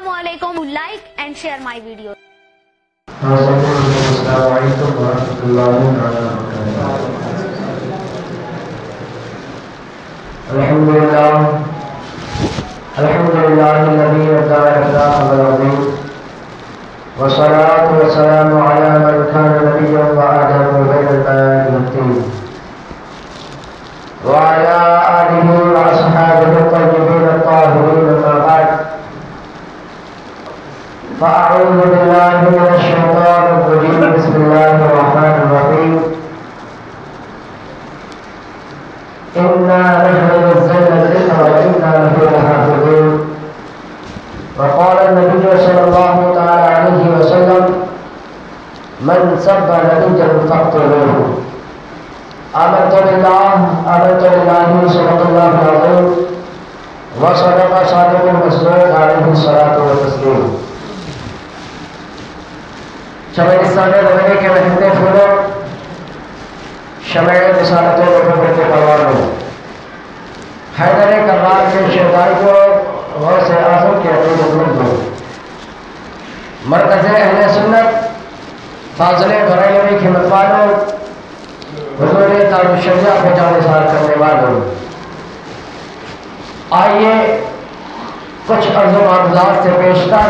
Assalamualaikum. Like and share my video. Assalamualaikum warahmatullahi wabarakatuh. Alhamdulillahilladzi nazzala al-azim wassalatu wassalamu ala man kana nabiyyan wa adamu bainal bayan wat-tin wa ala alihi wa ashabihi at-tayyibin at-tahirin amma ba'd. فأعوذ بالله من الشيطان الرجيم بسم الله الرحمن الرحيم إنا نحن نزلنا الذكر وإنا له لحافظون. وقال النبي صلى الله تعالى عليه وسلم من سب نبيا فاقتلوه. آمنت بالله صدق الله العظيم وصدق صادق المصدوق عليه الصلاة والتسليم. شمعستان رونے کے مہندے پھولوں، شمع رسالت و نبوت کے پروانوں، حیدر کرار کے شہدائی کو غوث اعظم کے عقیدت مندوں، مرکز اہل سنت فاضل بریلوی کے متوالوں، حضور دارالشریعہ کو جانثار کرنے والوں، آئیے کچھ عرض و معروضات سے پیشتر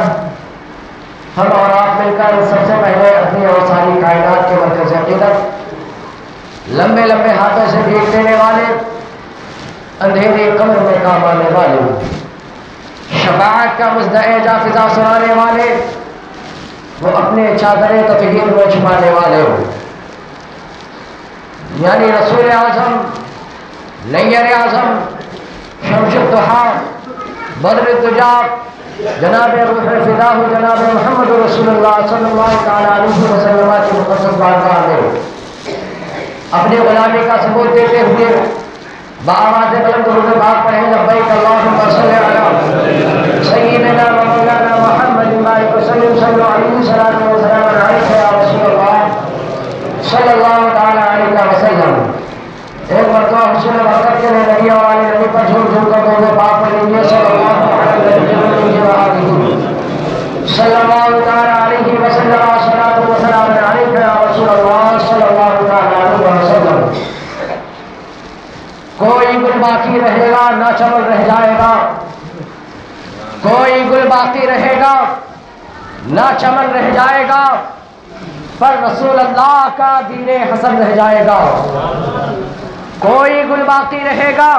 ہم اور آپ مل کر سب سے پہلے اپنی اور ساری کائنات کے مرکز عقیدت، لمبے لمبے ہاتھوں سے بھیک دینے والے، اندھیری قبر میں کام آنے والے، شفاعت کا مصدع جافزہ سنانے والے، وہ اپنے چادر تطہیر میں چھپانے والے ہو، یعنی رسول اعظم، نیر اعظم، شمس الضحیٰ، بدر الدجا، جناب روح فداہ جناب محمد رسول اللہ صلی اللہ علیہ وسلم کی مقدس بارگاہ میں اپنی غلامی کا ثبوت دیتے ہوئے بآواز بلند درود پاک پڑھیں لبیک اللہم صلی علی سیدنا و مولانا محمد وسلم صلی علیہ وسلم علیہ یا رسول اللہ صلی اللہ علیہ وسلم. ایک مرتبہ حسن برکت کے لیے نبی اور آل نبی پر جھوم جھوم کر درود پاک پڑھیں گے صلی اللہ صلی اللہ علیہ وسلم صلاۃ و سلام علیک یا رسول اللہ صلی اللہ علیہ وسلم. کوئی گل باقی رہے گا نہ چمن رہ جائے گا، کوئی گل باقی رہے گا نہ چمن رہ جائے گا، پر رسول اللہ کا دین حسن رہ جائے گا. کوئی گل باقی رہے گا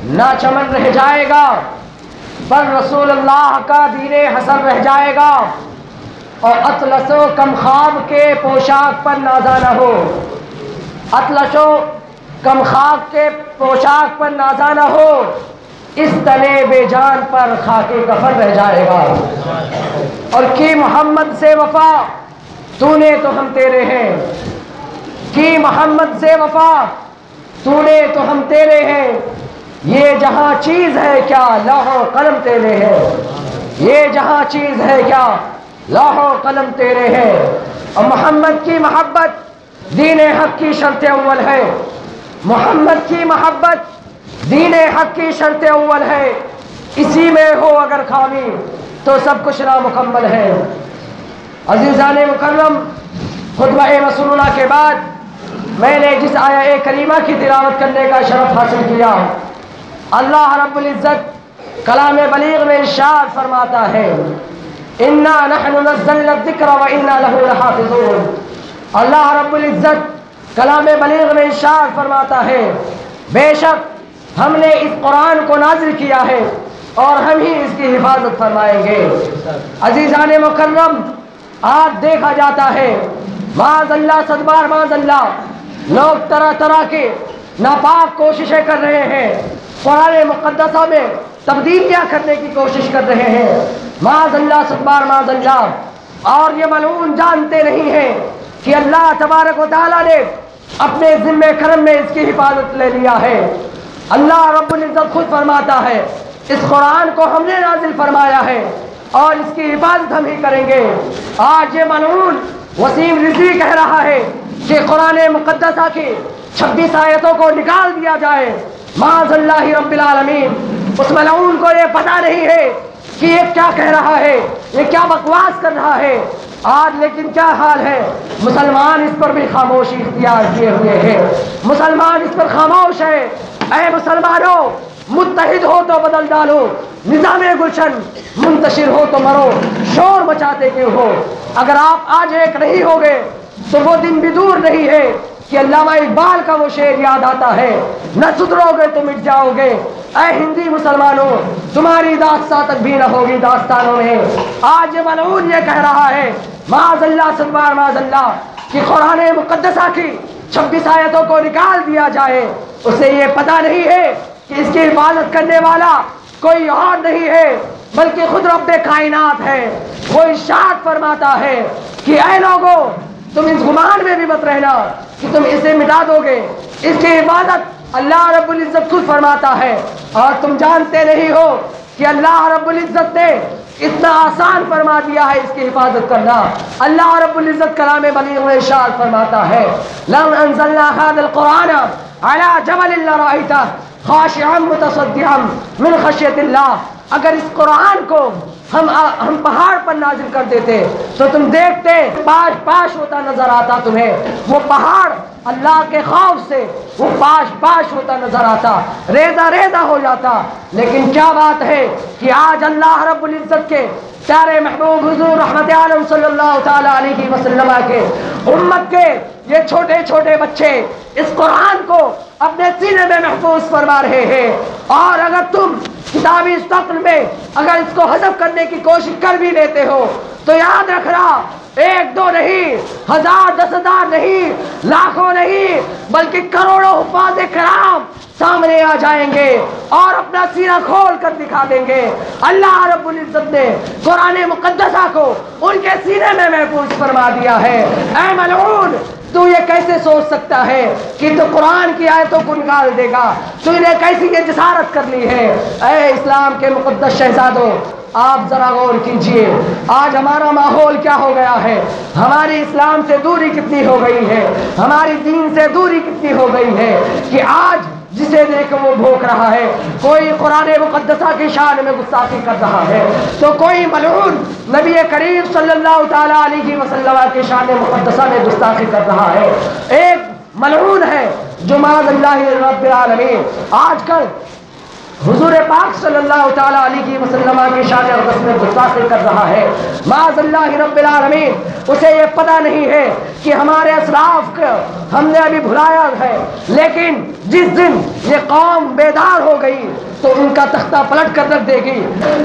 نہ چمن رہ جائے گا، پر رسول اللہ کا دین حسن رہ جائے گا. اور اطلس و کم خواب کے پوشاک پر نازا نہ ہو، اطلس و کم خواب کے پوشاک پر نازا نہ ہو، اس تنے بے جان پر خاک کفن رہ جائے گا. اور کی محمد سے وفا تو نے تو ہم تیرے ہیں، کی محمد سے وفا تو نے تو ہم تیرے ہیں، یہ جہاں چیز ہے کیا لوح و قلم تیرے ہیں، یہ جہاں چیز ہے کیا لوح و قلم تیرے ہیں. اور محمد کی محبت دین حق کی شرط اول ہے، محمد کی محبت دین حق کی شرط اول ہے، اسی میں ہو اگر خامی تو سب کچھ نامکمل ہے. عزیزان مکرم، خطبہ رسول اللہ کے بعد میں نے جس آیہ کریمہ کی تلاوت کرنے کا شرف حاصل کیا، اللہ رب العزت کلام بلیغ میں ارشاد فرماتا ہے اِنَّا نَحْنُ نَزَّلْنَا الذِّكْرَ وَإِنَّا لَهُ لَحَافِظُونَ. اللہ رب العزت کلام بلیغ میں ارشاد فرماتا ہے بے شک ہم نے اس قرآن کو نازل کیا ہے اور ہم ہی اس کی حفاظت فرمائیں گے. عزیزان مکرم، آج دیکھا جاتا ہے معاذ اللہ صدبار معاذ اللہ لوگ طرح طرح کے ناپاک کوششیں کر رہے ہیں، قرآن مقدسہ میں تبدیلیاں کرنے کی کوشش کر رہے ہیں، معاذ اللہ صدبار معاذ اللہ. اور یہ ملعون جانتے نہیں ہیں کہ اللہ تبارک و تعالیٰ نے اپنے ذمہ کرم میں اس کی حفاظت لے لیا ہے. اللہ رب العزت خود فرماتا ہے اس قرآن کو ہم نے نازل فرمایا ہے اور اس کی حفاظت ہم ہی کریں گے. آج یہ ملعون وسیم رضوی کہہ رہا ہے کہ قرآن مقدسہ کی 26 آیتوں کو نکال دیا جائے. معاذ اللہ رب العالمین، اس ملعون کو یہ پتہ نہیں ہے کہ یہ کیا کہہ رہا ہے، یہ کیا بکواس کر رہا ہے۔ آج لیکن کیا حال ہے، مسلمان اس پر بھی خاموشی اختیار کیے ہوئے ہیں، مسلمان اس پر خاموش ہے۔ اے مسلمانوں، متحد ہو تو بدل ڈالو نظام گلشن، منتشر ہو تو مرو، شور مچاتے کیوں ہو؟ اگر آپ آج ایک نہیں ہوگے تو وہ دن بھی دور نہیں ہے کہ علامہ اقبال کا وہ شعر یاد آتا ہے، نہ سدھرو گے تو مٹ جاؤ گے۔ اے ہندی مسلمانوں، تمہاری داستان تک بھی نہ ہوگی داستانوں میں۔ آج یہ ملعون یہ کہہ رہا ہے، معاذ اللہ سنوار معاذ اللہ، کہ قرآن مقدسہ کی 26 آیتوں کو نکال دیا جائے۔ اسے یہ پتہ نہیں ہے کہ اس کی حفاظت کرنے والا کوئی اور نہیں ہے بلکہ خود رب کائنات ہے۔ وہ ارشاد فرماتا ہے کہ اے لوگوں، تم اس گمان میں بھی مت رہنا کہ تم اسے مٹا دو گے۔ اس کی حفاظت اللہ رب العزت خود فرماتا ہے، اور تم جانتے نہیں ہو کہ اللہ رب العزت نے اتنا آسان فرما دیا ہے اس کی حفاظت کرنا۔ اللہ رب العزت کلام بلیغ میں ارشاد فرماتا ہے، لَوْ أَنزَلْنَا هَذَا الْقُرْآنَ عَلَى جَبَلٍ لَرَأَيْتَهُ خاشعا متصدعا من خشیت اللہ۔ اگر اس قرآن کو ہم پہاڑ پر نازل کر دیتے تو تم دیکھتے پاش پاش ہوتا نظر آتا تمہیں، وہ پہاڑ اللہ کے خوف سے وہ پاش پاش ہوتا نظر آتا، ریزہ ریزہ ہو جاتا۔ لیکن کیا بات ہے کہ آج اللہ رب العزت کے پیارے محبوب حضور رحمت عالم صلی اللہ تعالی علیہ وسلم کے امت کے یہ چھوٹے چھوٹے بچے اس قرآن کو اپنے سینے میں محفوظ فرما رہے ہیں۔ اور اگر تم کتابی شکل میں اگر اس کو حذف کرنے کی کوشش کر بھی لیتے ہو تو یاد رکھنا، ایک دو نہیں، ہزار دس ہزار نہیں، لاکھوں نہیں، بلکہ کروڑوں حفاظ کرام سامنے آ جائیں گے اور اپنا سینہ کھول کر دکھا دیں گے۔ اللہ رب العزت نے قرآن مقدسہ کو ان کے سینے میں محفوظ فرما دیا ہے۔ اے ملعون، تو یہ کیسے سوچ سکتا ہے کہ تو قرآن کی آیتوں کو نکال دے گا؟ تو انہیں کیسی یہ جسارت کر لی ہے؟ اے اسلام کے مقدس شہزادوں، آپ ذرا غور کیجئے، آج ہمارا ماحول کیا ہو گیا ہے، ہماری اسلام سے دوری کتنی ہو گئی ہے، ہماری دین سے دوری کتنی ہو گئی ہے کہ آج جسے دیکھ وہ بھوک رہا ہے، کوئی قرآن مقدسہ کی شان میں گستاخی کر رہا ہے تو کوئی ملعون نبی کریم صلی اللہ تعالیٰ علیہ وسلم کی شان مقدسہ میں گستاخی کر رہا ہے۔ ایک ملعون ہے جو معاذ اللہ رب العالمین آج کل حضور پاک صلی اللہ تعالیٰ علیہ وسلم کی شان اقدس میں گستاخی کر رہا ہے۔ معاذ اللہ رب العالمین، اسے یہ پتہ نہیں ہے کہ ہمارے اسلاف کو ہم نے ابھی بھلایا ہے، لیکن جس دن یہ قوم بیدار ہو گئی تو ان کا تختہ پلٹ کر رکھ دے گی۔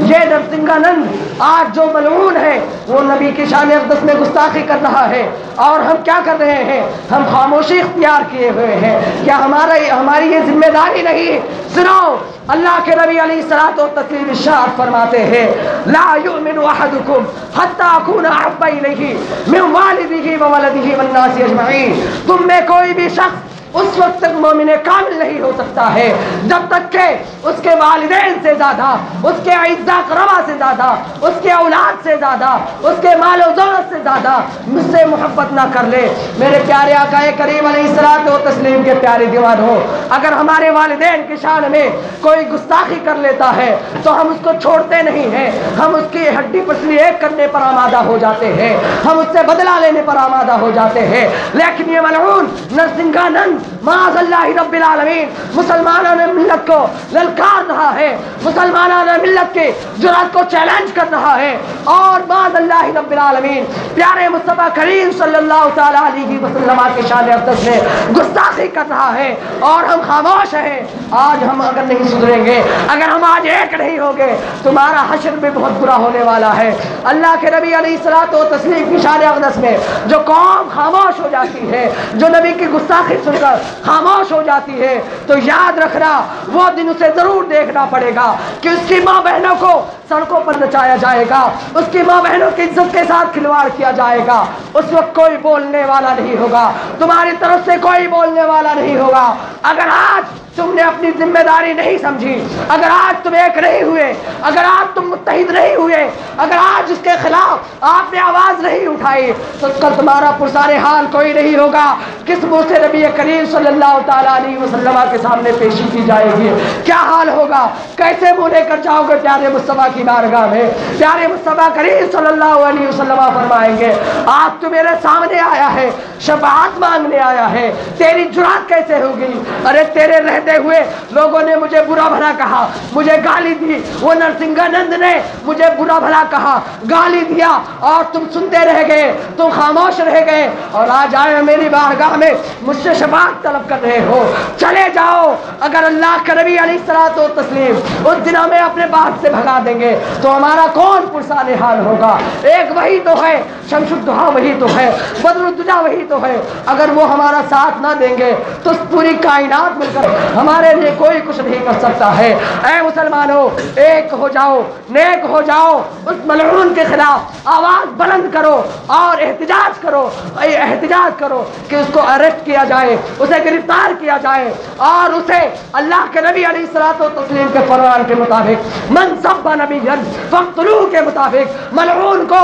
یہ نرسنگھانند آج جو ملعون ہے وہ نبی کی شان اقدس میں گستاخی کر رہا ہے، اور ہم کیا کر رہے ہیں؟ ہم خاموشی اختیار کیے ہوئے ہیں۔ کیا ہماری یہ ذمہ داری نہیں؟ سنو، اللہ کے نبی علیہ الصلوۃ والتسلیم ارشاد فرماتے ہیں، لا یؤمن احدکم حتی اکون احب الیہ من والدہ وولدہ والناس اجمعین۔ تم میں کوئی بھی شخص اس وقت تک مومن کامل نہیں ہو سکتا ہے جب تک کہ اس کے والدین سے زیادہ، اس کے اعزاء اقربا سے زیادہ، اس کے اولاد سے زیادہ، اس کے مال و دولت سے زیادہ مجھ سے محبت نہ کر لے۔ میرے پیارے آقا کریم علیہ الصلوۃ والتسلیم کے پیارے دیوان ہو، اگر ہمارے والدین کی شان میں کوئی گستاخی کر لیتا ہے تو ہم اس کو چھوڑتے نہیں ہیں، ہم اس کی ہڈی پسلی ایک کرنے پر آمادہ ہو جاتے ہیں، ہم اس سے بدلہ لینے پر آمادہ ہو جاتے ہیں۔ لیکن یہ ملعون نرسنگھانند معاذ اللہ رب العالمین مسلمانوں نے ملت کو للکار رہا ہے، مسلمانوں نے ملت کی جرأت کو چیلنج کر رہا ہے، اور معاذ اللہ رب العالمین پیارے مصطفیٰ کریم صلی اللہ تعالیٰ علیہ وسلم کی شان اقدس میں گستاخی کر رہا ہے، اور ہم خاموش ہیں۔ آج ہم اگر نہیں سدھریں گے، اگر ہم آج ایک نہیں ہوگے، تمہارا حشر بھی بہت برا ہونے والا ہے۔ اللہ کے نبی علیہ الصلوۃ والتسلیم کی شان اقدس میں جو قوم خاموش ہو جاتی ہے، جو نبی کی گستاخی سن کر خاموش ہو جاتی ہے، تو یاد رکھنا وہ دن اسے ضرور دیکھنا پڑے گا کہ اس کی ماں بہنوں کو سڑکوں پر نچایا جائے گا، اس کی ماں بہنوں کی عزت کے ساتھ کھلواڑ کیا جائے گا۔ اس وقت کوئی بولنے والا نہیں ہوگا، تمہاری طرف سے کوئی بولنے والا نہیں ہوگا۔ اگر آج تم نے اپنی ذمہ داری نہیں سمجھی، اگر آج تم ایک نہیں ہوئے، اگر آج تم متحد نہیں ہوئے، اگر آج اس کے خلاف آپ نے آواز نہیں اٹھائی تو کل تمہارا پرسان حال کوئی نہیں ہوگا۔ کس منہ سے نبی کریم صلی اللہ تعالیٰ علیہ وسلم کے سامنے پیشی کی جائے گی؟ کیا حال ہوگا؟ کیسے منہ لے کر جاؤ گے پیارے مصطفیٰ کی بارگاہ میں؟ پیارے مصطفیٰ کریم صلی اللہ علیہ وسلم فرمائیں گے آج تو میرے سامنے آیا ہے، شفاعت مانگنے آیا ہے، تیری جرات کیسے ہوگی؟ ارے تیرے رہتے ہوئے لوگوں نے مجھے برا بھلا کہا، مجھے گالی دی، وہ نرسنگانند نے مجھے برا بھلا کہا، گالی دیا، اور تم سنتے رہ گئے، تم خاموش رہ گئے، اور آج آئے میری بارگاہ میں مجھ سے شفاعت طلب کر رہے ہو۔ چلے جاؤ، اگر اللہ کے نبی علیہ الصلوۃ والتسلیم اس دن ہمیں اپنے بات سے بھگا دیں گے تو ہمارا کون پرسان حال ہوگا؟ ایک وہی تو ہے، شمس الضحیٰ وہی تو ہے، بدر الدجیٰ وہی تو ہے، اگر وہ ہمارا ساتھ نہ دیں گے تو پوری کائنات مل کر ہمارے لیے کوئی کچھ نہیں کر سکتا ہے۔ اے مسلمانوں، ایک ہو جاؤ، نیک ہو جاؤ، اس ملعون کے خلاف آواز بلند کرو اور احتجاج کرو، احتجاج کرو کہ اس کو اریسٹ کیا جائے، اسے گرفتار کیا جائے، اور اسے اللہ کے نبی علیہ الصلوۃ والتسلیم کے فرمان کے مطابق من سب نبیا فاقتلوہ کے مطابق ملعون کو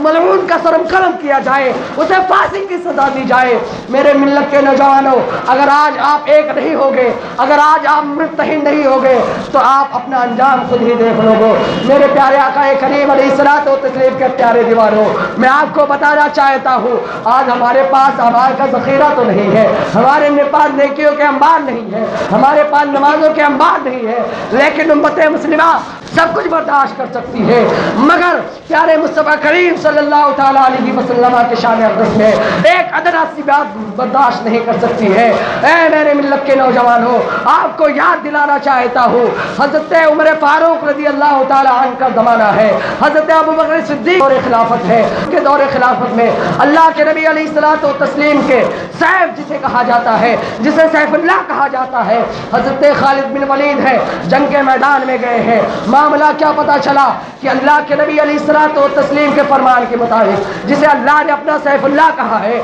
ملعون کا سرم قلم کیا جائے، اسے پھانسی کی سزا دی جائے۔ میرے ملت کے نوجوانوں، اگر آج آپ ایک نہیں ہوگے، اگر آج آپ متحد نہیں ہوگے تو آپ اپنا انجام خود ہی دیکھ لو گے۔ میرے پیارے آقا کریم علیہ الصلوۃ والتسلیم کے پیارے دیوانوں، میں آپ کو بتانا چاہتا ہوں آج ہمارے پاس اعمال کا ذخیرہ تو نہیں ہے، ہمارے پاس نیکیوں کے انبار نہیں ہے، ہمارے پاس نمازوں کے انبار نہیں ہے، لیکن امت مسلمہ سب کچھ برداشت کر سکتی ہے، مگر پیارے مصطفیٰ کریم صلی اللہ تعالیٰ علیہ وسلم کے شان اقدس میں ایک ادنا سی بات برداشت نہیں کر سکتی ہے۔ اے میرے ملت کے نوجوانوں، آپ کو یاد دلانا چاہتا ہوں حضرت عمر فاروق رضی اللہ تعالیٰ عنہ کا زمانہ ہے، حضرت ابوبکر صدیق دور خلافت ہے، کے دور خلافت میں اللہ کے نبی علیہ الصلوۃ والتسلیم کے سیف جسے کہا جاتا ہے، جسے سیف اللہ کہا جاتا ہے، حضرت خالد بن ولید ہے، جنگ کے میدان میں گئے ہیں۔ معاملہ کیا پتا چلا کہ اللہ کے نبی علیہ الصلوۃ والتسلیم کے فرمان کے مطابق جسے اللہ نے اپنا سیف اللہ کہا ہے،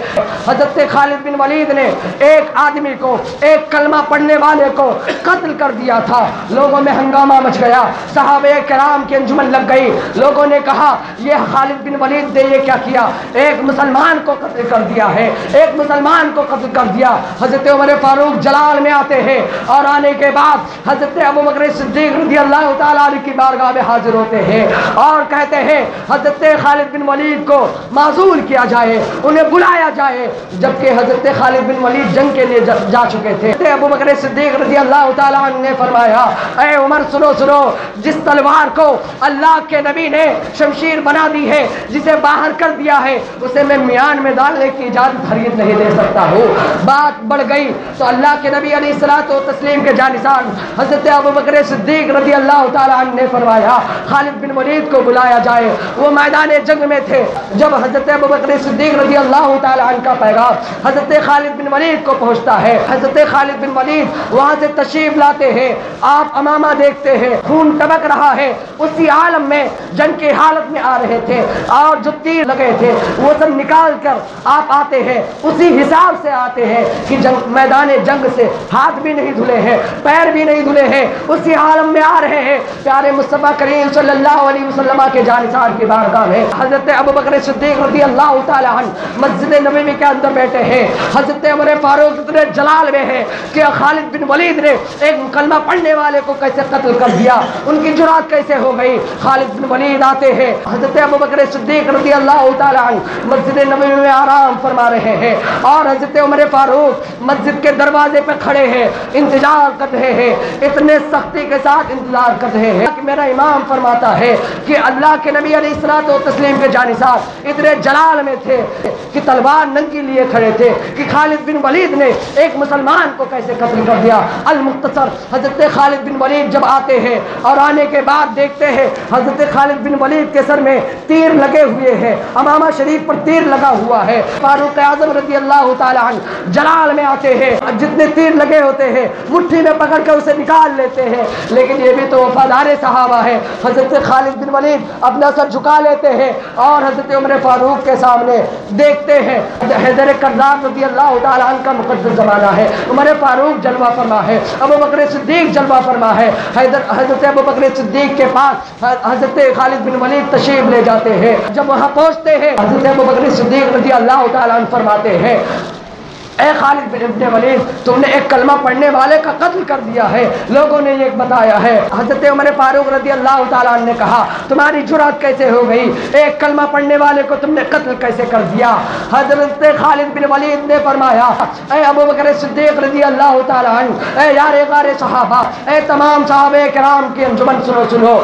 حضرت خالد بن ولید نے ایک آدمی کو، ایک کلمہ پڑھنے والے کو قتل کر دیا تھا۔ لوگوں میں ہنگامہ مچ گیا، صحابہ کرام کی انجمن لگ گئی، لوگوں نے کہا یہ خالد بن ولید نے یہ کیا کیا، ایک مسلمان کو قتل کر دیا ہے، ایک مسلمان کو قتل کر دیا۔ حضرت عمر فاروق جلال میں آتے ہیں، اور آنے کے بعد حضرت ابوبکر صدیق رضی اللہ تعالیٰ عنہ کی بارگاہ میں حاضر ہوتے ہیں اور کہتے ہیں حضرت خالد بن ولید کو معزول کیا جائے، انہیں بلایا جائے، جبکہ حضرت خالد بن ولید جنگ کے لیے جا چکے تھے۔ ابوبکر صدیق رضی اللہ تعالیٰ عنہ نے فرمایا اے عمر سنو سنو، جس تلوار کو اللہ کے نبی نے شمشیر بنا دی ہے، جسے باہر کر دیا ہے، اسے میں میان میں ڈالنے کی اجازت ہرگز نہیں دے سکتا ہوں۔ بات بڑھ گئی تو اللہ کے نبی علیہ الصلوۃ والتسلیم کے جانشین حضرت ابوبکر صدیق رضی اللہ تعالیٰ عنہ نے فرمایا خالد بن ولید کو بلایا جائے۔ وہ میدان جنگ میں تھے جب حضرت ابوبکر صدیق رضی اللہ تعالیٰ عنہ کا پیغام حضرت خالد بن ولید کو پہنچتا ہے۔ حضرت خالد بن ولید وہاں سے تشریف لاتے ہیں، آپ امامہ دیکھتے ہیں، خون ٹپک رہا ہے، اسی عالم میں جنگ کی حالت میں آ رہے تھے، اور جو تیر لگے تھے وہ سب نکال کر آپ آتے ہیں، اسی حساب سے آتے ہیں کہ میدان جنگ سے ہاتھ بھی نہیں دھلے ہیں، پیر بھی نہیں دھلے ہیں، اسی عالم میں آ رہے ہیں۔ پیارے مصطفیٰ کریم صلی اللہ علیہ وسلم کے جانشین کی بارگاہ میں حضرت ابوبکر صدیق رضی اللہ تعالیٰ عنہ مسجد نبوی کے اندر بیٹھے ہیں۔ حضرت عمر فاروق اتنے جلال میں ہے کہ خالد بن ولید نے ایک کلمہ پڑھنے والے کو کیسے قتل کر دیا، ان کی جرات کیسے ہو گئی۔ خالد بن ولید آتے ہیں، حضرت ابوبکر صدیق رضی اللہ تعالیٰ عنہ مسجد نبوی میں آرام فرما رہے ہیں، اور حضرت عمر فاروق مسجد کے دروازے پہ کھڑے ہیں، انتظار کر رہے ہیں، اتنے سختی کے ساتھ انتظار کر رہے ہیں کہ میرا امام فرماتا ہے کہ اللہ کے نبی علیہ الصلوۃ والتسلیم کے جانشین اتنے جلال میں تھے کہ تلوار ننگی لیے کھڑے تھے کہ خالد بن ولید نے ایک مسلمان کو کیسے قتل کر دیا۔ المختصر حضرت خالد بن ولید جب آتے ہیں اور آنے کے بعد دیکھتے ہیں حضرت خالد بن ولید کے سر میں تیر لگے ہوئے ہیں، امامہ شریف پر تیر لگا ہوا ہے۔ فاروق اعظم رضی اللہ تعالیٰ عنہ جلال میں آتے ہیں، جتنے تیر لگے ہوتے ہیں مٹھی میں پکڑ کر اسے نکال لیتے ہیں، لیکن یہ بھی تو وفادار صحابہ ہیں، حضرت خالد بن ولید اپنا سر جھکا لیتے ہیں اور حضرت عمر فاروق کے سامنے دیکھتے ہیں۔ حیدر کرار رضی اللہ تعالیٰ عنہ کا مقدس زمانہ ہے، عمر فاروق جلوہ فرما ہے، ابو بکر صدیق جلوہ فرما ہے۔ حضرت ابو بکر صدیق کے پاس حضرت خالد بن ولید تشریف لے جاتے ہیں۔ جب وہاں پہنچتے ہیں حضرت ابو بکر صدیق رضی اللہ تعالیٰ عنہ فرماتے ہیں، اے خالد بن ولید، تم نے ایک کلمہ پڑھنے والے کا قتل کر دیا ہے، لوگوں نے یہ بتایا ہے۔ حضرت عمر فاروق رضی اللہ تعالیٰ عنہ نے کہا، تمہاری جرأت کیسے ہو گئی، ایک کلمہ پڑھنے والے کو تم نے قتل کیسے کر دیا؟ حضرت خالد بن ولید نے فرمایا، اے ابو بکر صدیق رضی اللہ تعالیٰ عنہ، اے یار غار صحابہ، اے تمام صحابہ کرام کی انجمن، سنو،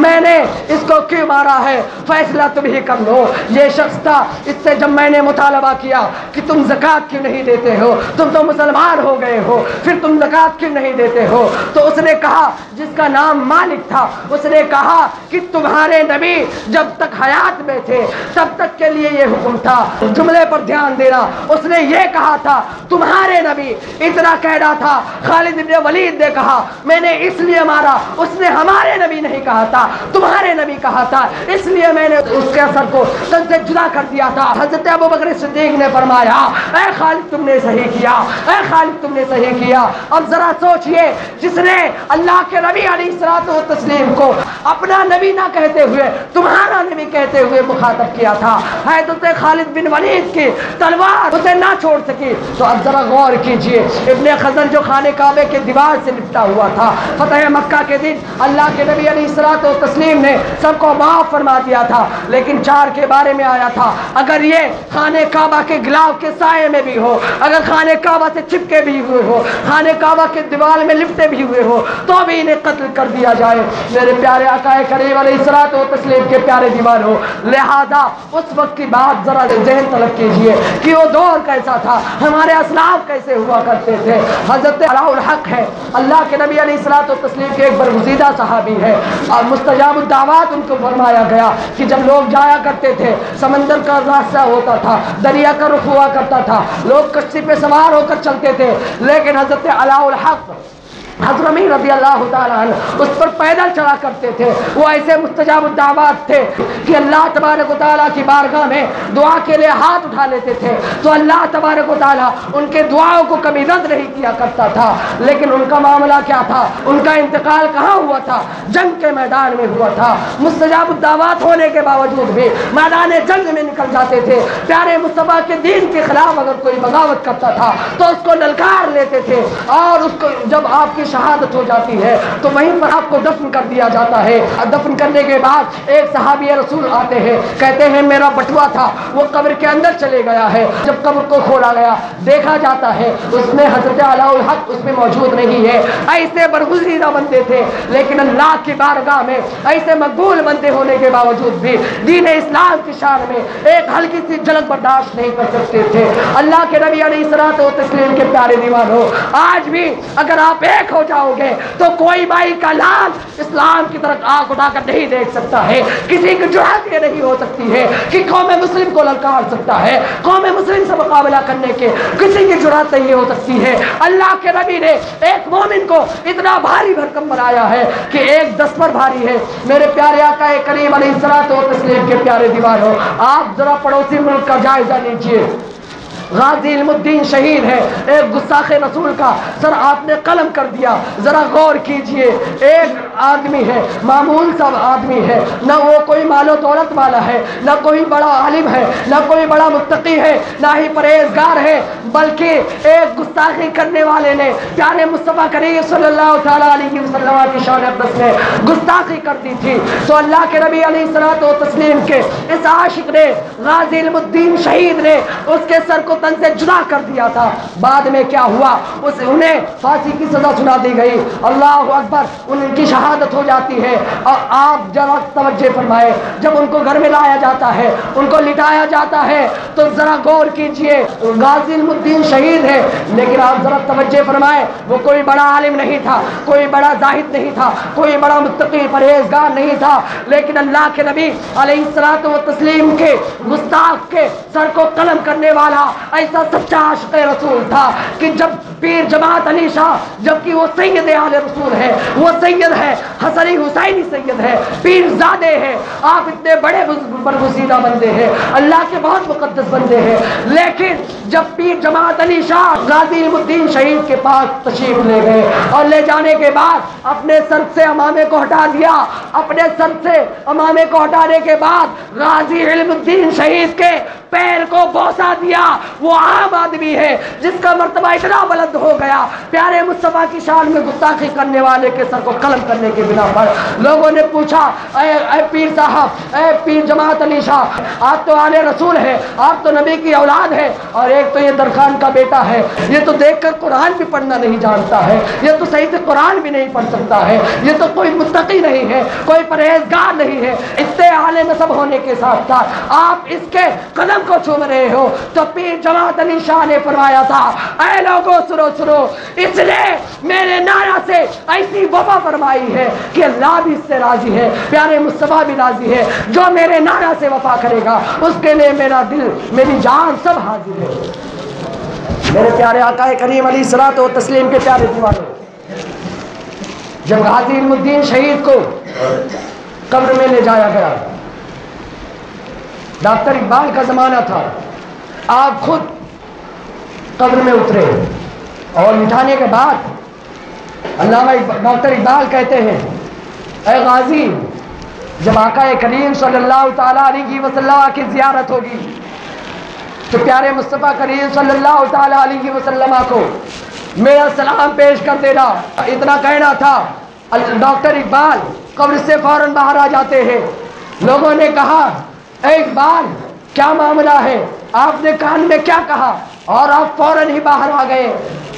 میں نے اس کو کیوں مارا ہے، فیصلہ تم ہی کر لو۔ یہ شخص تھا، اس سے جب میں نے مطالبہ کیا کہ تم زکوٰۃ کیوں نہیں دیتے ہو، تم تو مسلمان ہو گئے ہو، پھر تم زکوٰۃ کیوں نہیں دیتے ہو؟ تو اس نے کہا، جس کا نام مالک تھا، اس نے کہا کہ تمہارے نبی جب تک حیات میں تھے تب تک کے لیے یہ حکم تھا۔ جملے پر دھیان دینا، اس نے یہ کہا تھا تمہارے نبی، اتنا کہہ رہا تھا۔ خالد بن ولید نے کہا میں نے اس لیے مارا، اس نے ہمارے نبی نہیں کہا تھا، تمہارے نبی کہا تھا، اس لیے میں نے اس کے سر کو تن سے جدا کر دیا تھا۔ حضرت ابو بکر صدیق نے فرمایا، اے خالد تم نے صحیح کیا، اے خالد تم نے صحیح کیا۔ اب ذرا سوچئے، جس نے اللہ کے نبی علیہ الصلوۃ والتسلیم کو اپنا نبی نہ کہتے ہوئے تمہارا نبی کہتے ہوئے مخاطب کیا تھا، حضرت خالد بن ولید کی تلوار اسے نہ چھوڑ سکی۔ تو اب ذرا غور کیجئے، ابن خزن جو خانہ کعبے کے دیوار سے لپٹا ہوا تھا، فتح مکہ کے دن اللہ کے نبی علیہ الصلوۃ والتسلیم نے سب کو معاف فرما دیا تھا، لیکن چار کے بارے میں آیا تھا، اگر یہ خانہ کعبہ کے گلاف کے سائے میں بھی ہو، اگر خانہ کعبہ سے چپکے بھی ہوئے ہو، خانہ کعبہ کے دیوار میں لپٹے بھی ہوئے ہو، تو بھی انہیں قتل کر دیا جائے۔ میرے پیارے آقا کریم علیہ الصلوۃ والتسلیم کے پیارے دیوار ہو، لہذا اس وقت کی بات ذرا ذہن طلب کیجئے کہ وہ دور کیسا تھا، ہمارے اسلاف کیسے ہوا کرتے تھے۔ حضرت علاء الحق ہے، اللہ کے نبی علیہ الصلوۃ والتسلیم کے ایک برگزیدہ صحابی ہے، اور مستجاب الدعوات ان کو فرمایا گیا کہ جب لوگ جایا کرتے تھے، سمندر کا راستہ ہوتا تھا، دریا کا رخ ہوا کرتا تھا، لوگ کشتی پہ سوار ہو کر چلتے تھے، لیکن حضرت علاء الحق حضرمی رضی اللہ تعالیٰ عنہ اس پر پیدل چلا کرتے تھے۔ وہ ایسے مستجاب الدعوات تھے کہ اللہ تبارک و تعالیٰ کی بارگاہ میں دعا کے لیے ہاتھ اٹھا لیتے تھے تو اللہ تبارک و تعالیٰ ان کے دعاؤں کو کبھی رد نہیں کیا کرتا تھا۔ لیکن ان کا معاملہ کیا تھا، ان کا انتقال کہاں ہوا تھا؟ جنگ کے میدان میں ہوا تھا۔ مستجاب الدعوات ہونے کے باوجود بھی میدان جنگ میں نکل جاتے تھے۔ پیارے مصطفیٰ کے دین کے خلاف اگر کوئی بغاوت کرتا تھا تو اس کو للکار لیتے تھے، اور اس کو جب آپ کی شہادت ہو جاتی ہے تو وہیں پر آپ کو دفن کر دیا جاتا ہے۔ دفن کرنے کے بعد ایک صحابی رسول آتے ہیں، کہتے ہیں میرا بٹوا تھا وہ قبر کے اندر چلے گیا ہے۔ جب قبر کو کھولا گیا دیکھا جاتا ہے اس میں حضرت علاء الحق اس میں موجود نہیں ہے۔ ایسے برگزیدہ بندے تھے، لیکن اللہ کی بارگاہ میں ایسے مقبول بندے ہونے کے باوجود بھی دین اسلام کی شان میں ایک ہلکی سی جھلک برداشت نہیں کر سکتے تھے۔ اللہ کے نبی علیہ الصلوۃ والتسلیم کے پیارے دیوانوں، آج بھی اگر آپ ایک ہو جاؤ گے تو کوئی بھائی کا لال اسلام کی طرف آنکھ اٹھا کر نہیں دیکھ سکتا ہے۔ کسی کی جرأت یہ نہیں ہو سکتی ہے کہ قوم مسلم کو للکار سکتا ہے، قوم مسلم سے مقابلہ کرنے کے کسی کی جرأت نہیں ہو سکتی ہے۔ اللہ کے نبی نے ایک مومن کو اتنا بھاری بھرکم بنایا ہے کہ ایک 10 پر بھاری ہے۔ میرے پیارے آقا کریم علیہ الصلوۃ والتسلیم کے پیارے دیوانوں، آپ ذرا پڑوسی ملک کا جائزہ لیجیے۔ غازی علم الدین شہید ہے، ایک گستاخ رسول کا سر آپ نے قلم کر دیا۔ ذرا غور کیجئے، ایک آدمی ہے، معمول سا آدمی ہے، نہ وہ کوئی مال و دولت والا ہے، نہ کوئی بڑا عالم ہے، نہ کوئی بڑا متقی ہے، نہ ہی پرہیزگار ہے، بلکہ ایک گستاخی کرنے والے نے پیارے مصطفیٰ کریم صلی اللہ تعالیٰ علیہ وسلم کی شان اقدس میں گستاخی کر دی تھی۔ تو اللہ کے نبی علیہ الصلوۃ والتسلیم کے اس عاشق نے، غازی علم الدین شہید نے اس کے سر کو تن سے جدا کر دیا تھا۔ بعد میں کیا ہوا، انہیں پھانسی کی سزا سنا دی گئی۔ اللہ اکبر، ان کی شہادت ہو جاتی ہے۔ اور آپ ذرا توجہ فرمائے، جب ان کو گھر میں لایا جاتا ہے، ان کو لٹایا جاتا ہے، تو ذرا غور کیجئے، غازی علم الدین شہید ہے، لیکن آپ ذرا توجہ فرمائیں، وہ کوئی بڑا عالم نہیں تھا، کوئی بڑا زاہد نہیں تھا، کوئی بڑا متقی پرہیزگار نہیں تھا، لیکن اللہ کے نبی علیہ الصلوۃ والتسلیم کے گستاخ کے سر کو قلم کرنے والا ایسا سچا عاشق رسول تھا کہ جب پیر جماعت علی شاہ، جبکہ وہ سید آل رسول ہے، وہ سید ہے، حسنی حسینی سید ہے، پیر زادے ہیں، آپ اتنے بڑے برگزیدہ بندے ہیں، اللہ کے بہت مقدس بندے ہیں، لیکن جب پیر جماعت علی شاہ غازی علم الدین شہید کے پاس تشریف لے گئے اور لے جانے کے بعد اپنے سر سے امامے کو ہٹا دیا، اپنے سر سے امامے کو ہٹانے کے بعد غازی علم الدین شہید کے پیر کو بوسا دیا۔ وہ عام آدمی ہے جس کا مرتبہ اتنا بلند ہو گیا، پیارے مصطفیٰ کی شان میں گستاخی کرنے والے کے سر کو قلم کرنے کے بنا پر لوگوں نے پوچھا، اے پیر صاحب، اے پیر جماعت علی شاہ، آپ تو آل رسول ہے، آپ تو نبی کی اولاد ہے، اور ایک تو یہ درخان کا بیٹا ہے، یہ تو دیکھ کر قرآن بھی پڑھنا نہیں جانتا ہے، یہ تو صحیح سے قرآن بھی نہیں پڑھ سکتا ہے، یہ تو کوئی متقی نہیں ہے، کوئی پرہیزگار نہیں ہے، اتنے اعلی نسب ہونے کے ساتھ ساتھ آپ اس کے قدم کو چوم رہے ہو۔ تو پیر جماعت علی شاہ نے فرمایا تھا، اے لوگو سنو سنو، اس نے میرے نعرہ سے ایسی وفا فرمائی ہے کہ اللہ بھی اس سے راضی ہے، پیارے مصطفیٰ بھی راضی ہے، جو میرے نعرہ سے وفا کرے گا اس کے لیے میرا دل، میری جان سب حاضر ہے۔ میرے پیارے آقا کریم علیہ الصلوۃ والتسلیم کے پیارے دیوانوں، جب غازی علم الدین شہید کو قبر میں لے جایا گیا، ڈاکٹر اقبال کا زمانہ تھا، آپ خود قبر میں اترے اور اٹھانے کے بعد علامہ ڈاکٹر اقبال کہتے ہیں، اے غازی، جب آقا کریم صلی اللہ تعالیٰ علیہ وسلم کی زیارت ہوگی تو پیارے مصطفیٰ کریم صلی اللہ تعالیٰ علیہ وسلم کو میرا سلام پیش کر دینا۔ اتنا کہنا تھا، ڈاکٹر اقبال قبر سے فوراً باہر آ جاتے ہیں۔ لوگوں نے کہا، اے اقبال کیا معاملہ ہے، آپ نے کان میں کیا کہا، اور آپ فوراً ہی باہر آ گئے۔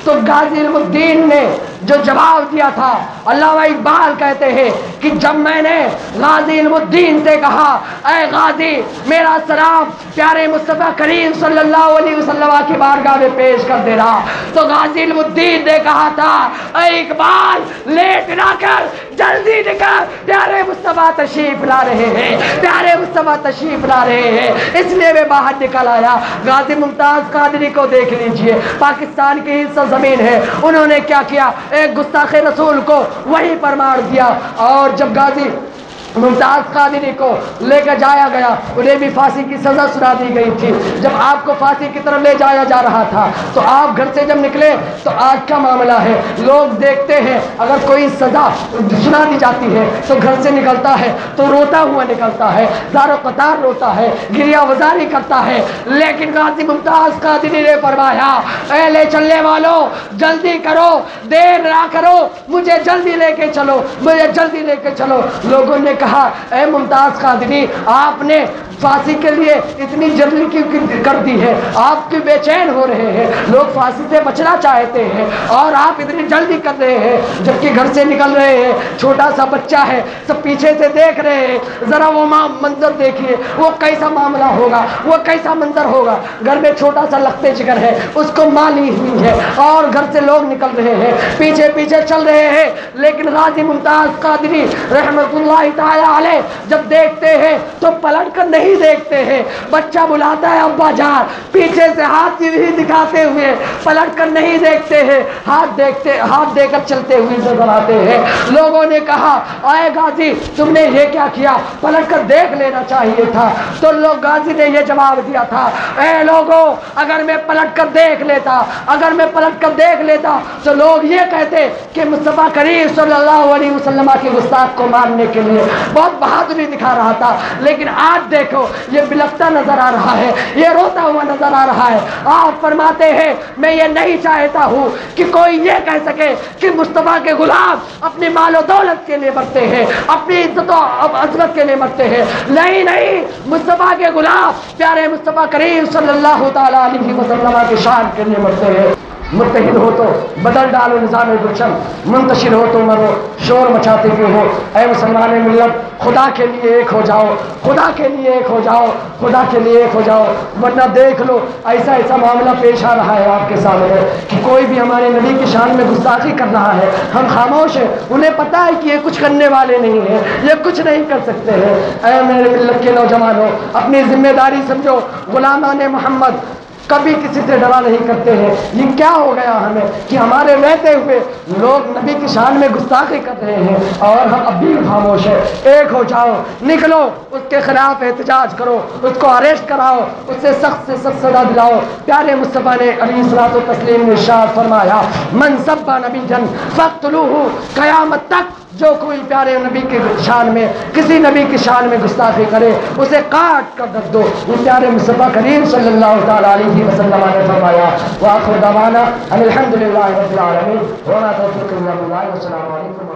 تو غازی علم الدین نے جو جواب دیا تھا، علامہ اقبال کہتے ہیں کہ جب میں نے غازی علم الدین سے کہا، اے غازی میرا سلام پیارے مصطفیٰ کریم صلی اللہ علیہ وسلم کی بارگاہ میں پیش کر دینا، تو غازی علم الدین نے کہا تھا، اے اقبال لیٹ نہ کر، جلدی نکل، پیارے مصطفیٰ تشریف لا رہے ہیں، پیارے مصطفیٰ تشریف لا رہے ہیں۔ اس لیے میں باہر نکل آیا۔ غازی ممتاز قادری کو دیکھ لیجئے، پاکستان کی حصہ زمین ہے، انہوں نے کیا کیا، ایک گستاخ رسول کو وہیں پر مار دیا، اور جب غازی ممتاز قادری کو لے کر جایا گیا، انہیں بھی پھانسی کی سزا سنا دی گئی تھی۔ جب آپ کو پھانسی کی طرف لے جایا جا رہا تھا تو آپ گھر سے جب نکلے تو آج کا معاملہ ہے، لوگ دیکھتے ہیں اگر کوئی سزا سنا دی جاتی ہے تو گھر سے نکلتا ہے تو روتا ہوا نکلتا ہے، زار و قطار روتا ہے، گریہ وزاری کرتا ہے، لیکن غازی ممتاز قادری نے فرمایا، اے لے چلنے والوں جلدی کرو، دیر نہ کرو، مجھے جلدی لے کے چلو، مجھے جلدی لے کے چلو۔ لوگوں نے کہا، اے ممتاز قادری آپ نے پھانسی کے لیے اتنی جلدی کیوں کر دی ہے، آپ کی بے چین ہو رہے ہیں، لوگ پھانسی سے بچنا چاہتے ہیں اور آپ اتنی جلدی کر رہے ہیں، جبکہ گھر سے نکل رہے ہیں، چھوٹا سا بچہ ہے، سب پیچھے سے دیکھ رہے ہیں، ذرا وہ منظر دیکھیے، وہ کیسا معاملہ ہوگا، وہ کیسا منظر ہوگا۔ گھر میں چھوٹا سا لختے جگر ہے، اس کو ماں لی ہوئی ہے اور گھر سے لوگ نکل رہے ہیں، پیچھے پیچھے چل رہے ہیں، لیکن غازی ممتاز قادری رحمت اللہ تعالی علیہ جب دیکھتے ہیں تو پلٹ کر نہیں دیکھتے ہیں۔ بچہ بلاتا ہے ابا جان، پیچھے سے ہاتھ بھی دکھاتے ہوئے پلٹ کر نہیں دیکھتے ہیں، ہاتھ دے کر چلتے ہوئے نظر آتے ہیں۔ لوگوں نے کہا، اے غازی تم نے یہ کیا کیا، پلٹ کر دیکھ لینا چاہیے تھا۔ تو غازی نے یہ جواب دیا تھا، اے لوگوں اگر میں پلٹ کر دیکھ لیتا تو لوگ یہ کہتے کہ مصطفیٰ کریم صلی اللہ علیہ وسلم کی گستاخ کو مارنے کے لیے بہت بہادری دکھا رہا تھا، لیکن آج دیکھو یہ بلکتا نظر آ رہا ہے، یہ روتا ہوا نظر آ رہا ہے۔ آپ فرماتے ہیں میں یہ نہیں چاہتا ہوں کہ کوئی یہ کہہ سکے کہ مصطفیٰ کے غلام اپنی مال و دولت کے لیے مرتے ہیں، اپنی عزت و عظمت کے لیے مرتے ہیں، نہیں، مصطفیٰ کے غلام پیارے مصطفیٰ کریم صلی اللہ تعالیٰ علیہ وسلم کی شان کے لیے مرتے ہیں۔ متحد ہو تو بدل ڈالو نظام گلشن، منتشر ہو تو مرو شور مچاتے کیوں ہو؟ اے مسلمان ملت، خدا کے لیے ایک ہو جاؤ، خدا کے لیے ایک ہو جاؤ، خدا کے لیے ایک ہو جاؤ، ورنہ دیکھ لو ایسا ایسا معاملہ پیش آ رہا ہے آپ کے سامنے کہ کوئی بھی ہمارے نبی کی شان میں گستاخی کر رہا ہے، ہم خاموش ہیں، انہیں پتہ ہے کہ یہ کچھ کرنے والے نہیں ہیں، یہ کچھ نہیں کر سکتے ہیں۔ اے میرے ملت کے نوجوانوں، اپنی ذمہ داری سمجھو، غلامان محمد کبھی کسی سے ڈرا نہیں کرتے ہیں۔ یہ کیا ہو گیا ہمیں کہ ہمارے رہتے ہوئے لوگ نبی کی شان میں گستاخی کر رہے ہیں اور ہم اب بھی خاموش ہیں؟ ایک ہو جاؤ، نکلو، اس کے خلاف احتجاج کرو، اس کو اریسٹ کراؤ، اس سے سخت سزا دلاؤ۔ پیارے مصطفیٰ نے علیہ الصلوۃ والتسلیم نے ارشاد فرمایا، من سب نبی جن فاقتلوہ، قیامت تک جو کوئی پیارے نبی کے شان میں، کسی نبی کی شان میں گستاخی کرے اسے کاٹ کر رکھ دو۔ یہ پیارے مصطفیٰ کریم صلی اللہ تعالیٰ علیہ وسلم نے فرمایا۔ وآخر دعوانا ان الحمد للہ رب العالمین، وما توفیقی الا باللہ، والسلام علیکم۔